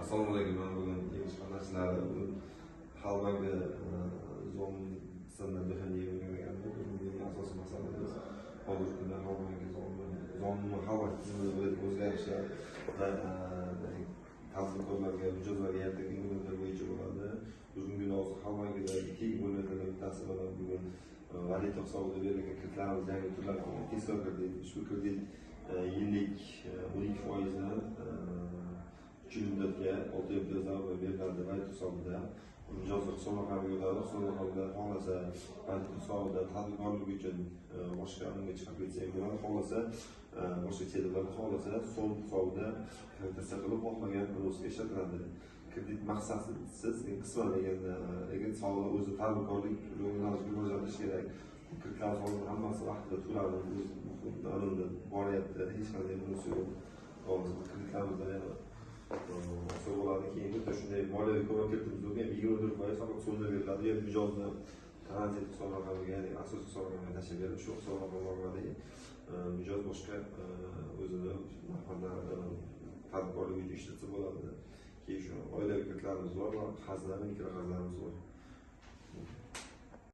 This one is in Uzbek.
Assalomu alaykum. Men bugun tegishli narsalarni bugun Xalq banki zon tizimida mehnat yig'ilganida bugungi asosiy masalamiz hozirgi kunda Xalq banki zonni Xalq banki tizimida o'zgarishlar va tadbirkorlarga mijozlarga yaratilgan imkoniyatlar bo'yicha bo'ladi. Bugungi kunda Xalq bankida ikki imkoniyatlardan bittasi bilan bugun valyuta hisobida berilgan kreditlarimiz yangi turlar tezkor kredit. Ushbu kredit yillik 12%ni 3 yil muddatga 6 yil imtiyozlar beriladi valyuta hisobida. Mijozlar hisob raqamiga o'tadi. Hisob raqamida xohlasa valyuta hisobida tadbirkorlik uchun boshqa unga chiqarib ketsa ham bo'ladi. Xohlasa boshqa chetlarni xohlasa so'm hisobida konvertatsiya qilib xohlagan pulga ishlatiladi. Kredit maqsadsiz qisman lekin soliq o'zi tadbirkorlik yo'nalishiga rivojlantirish kerak. Kreditlar hozir hammasi vaqtida to'ladi, o'z boryapti, hech qanday bunisi yo'q. Hozir kreditlarimizda oson bo'ladi. Keyin bitta shunday moliyaviy ko'mak kiritimiz yo'q, ham 24% faqat so'mda beriladi. Ya mijozni tranzit hisob raqamiga, ya'ni asosiy hisob raqamiga tashlab berib, shu hisob raqam orqali mijoz boshqa o'zini tadbirkorlik uchun ishlatsa bo'ladi. Keyin shu oilaviy kreditlarimiz bor va mikroqarzlarimiz bor.